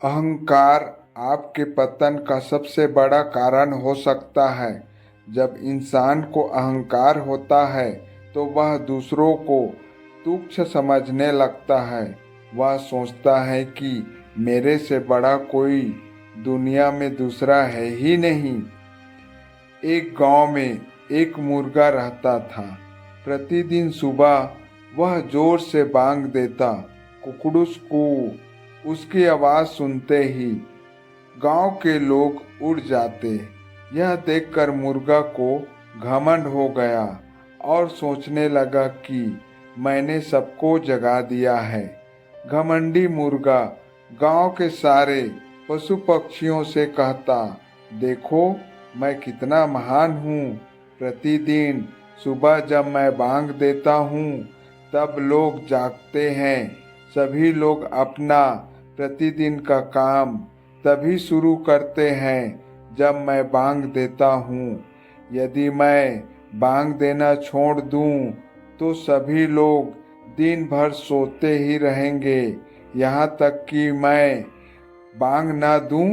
अहंकार आपके पतन का सबसे बड़ा कारण हो सकता है। जब इंसान को अहंकार होता है तो वह दूसरों को तुच्छ समझने लगता है। वह सोचता है कि मेरे से बड़ा कोई दुनिया में दूसरा है ही नहीं। एक गांव में एक मुर्गा रहता था। प्रतिदिन सुबह वह जोर से बांग देता, कुकड़ुस कू। उसकी आवाज सुनते ही गांव के लोग उड़ जाते। यह देखकर मुर्गा को घमंड हो गया और सोचने लगा कि मैंने सबको जगा दिया है। घमंडी मुर्गा गांव के सारे पशु पक्षियों से कहता, देखो मैं कितना महान हूँ। प्रतिदिन सुबह जब मैं बांग देता हूँ तब लोग जागते हैं। सभी लोग अपना प्रतिदिन का काम तभी शुरू करते हैं जब मैं बांग देता हूँ। यदि मैं बांग देना छोड़ दूँ तो सभी लोग दिन भर सोते ही रहेंगे। यहाँ तक कि मैं बांग ना दूं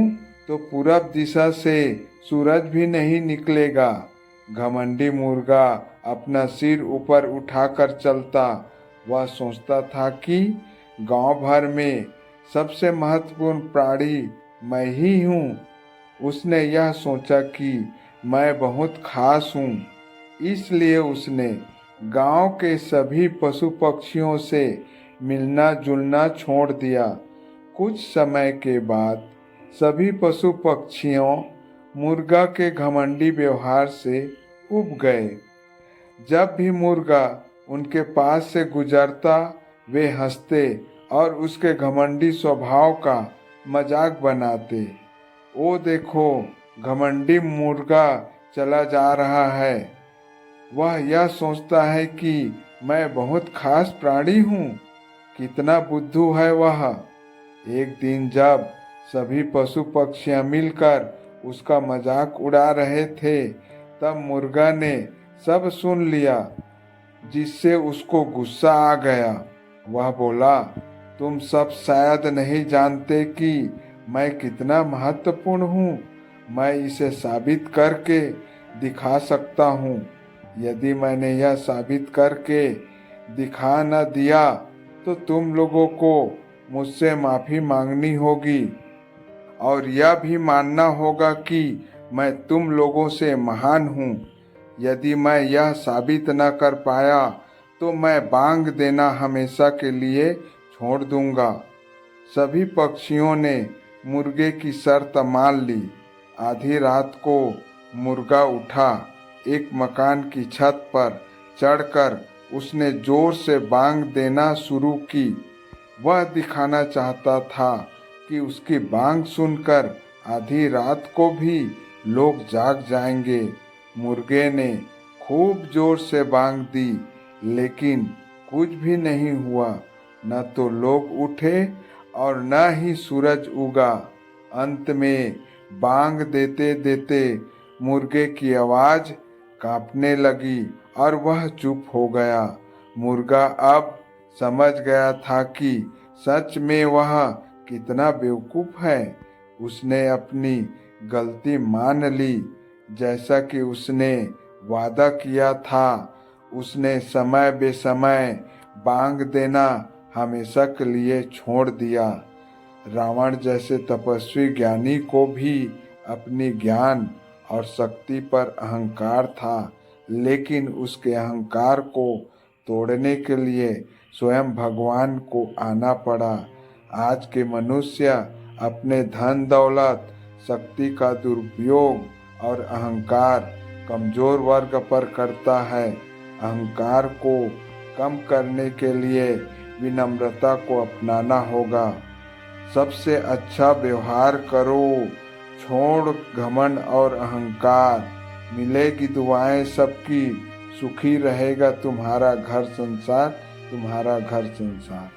तो पूरब दिशा से सूरज भी नहीं निकलेगा। घमंडी मुर्गा अपना सिर ऊपर उठाकर चलता। वह सोचता था कि गांव भर में सबसे महत्वपूर्ण प्राणी मैं ही हूँ। उसने यह सोचा कि मैं बहुत खास हूँ, इसलिए उसने गांव के सभी पशु पक्षियों से मिलना जुलना छोड़ दिया। कुछ समय के बाद सभी पशु पक्षियों मुर्गा के घमंडी व्यवहार से उब गए। जब भी मुर्गा उनके पास से गुजरता वे हंसते और उसके घमंडी स्वभाव का मजाक बनाते। ओ देखो, घमंडी मुर्गा चला जा रहा है। वह यह सोचता है कि मैं बहुत खास प्राणी हूँ। कितना बुद्धू है वह। एक दिन जब सभी पशु पक्षियां मिलकर उसका मजाक उड़ा रहे थे तब मुर्गा ने सब सुन लिया, जिससे उसको गुस्सा आ गया। वह बोला, तुम सब शायद नहीं जानते कि मैं कितना महत्वपूर्ण हूँ। मैं इसे साबित करके दिखा सकता हूँ। यदि मैंने यह साबित करके दिखा न दिया तो तुम लोगों को मुझसे माफ़ी मांगनी होगी और यह भी मानना होगा कि मैं तुम लोगों से महान हूँ। यदि मैं यह साबित न कर पाया तो मैं बांग देना हमेशा के लिए छोड़ दूंगा। सभी पक्षियों ने मुर्गे की शर्त मान ली। आधी रात को मुर्गा उठा। एक मकान की छत पर चढ़कर उसने जोर से बांग देना शुरू की। वह दिखाना चाहता था कि उसकी बांग सुनकर आधी रात को भी लोग जाग जाएंगे। मुर्गे ने खूब जोर से बांग दी, लेकिन कुछ भी नहीं हुआ। न तो लोग उठे और न ही सूरज उगा। अंत में बांग देते देते मुर्गे की आवाज कांपने लगी और वह चुप हो गया। मुर्गा अब समझ गया था कि सच में वह कितना बेवकूफ है। उसने अपनी गलती मान ली। जैसा कि उसने वादा किया था, उसने समय बेसमय बांग देना हमेशा के लिए छोड़ दिया। रावण जैसे तपस्वी ज्ञानी को भी अपनी ज्ञान और शक्ति पर अहंकार था, लेकिन उसके अहंकार को तोड़ने के लिए स्वयं भगवान को आना पड़ा। आज के मनुष्य अपने धन दौलत, शक्ति का दुरुपयोग और अहंकार कमजोर वर्ग पर करता है। अहंकार को कम करने के लिए विनम्रता को अपनाना होगा। सबसे अच्छा व्यवहार करो, छोड़ घमंड और अहंकार। मिलेगी दुआएं सबकी, सुखी रहेगा तुम्हारा घर संसार, तुम्हारा घर संसार।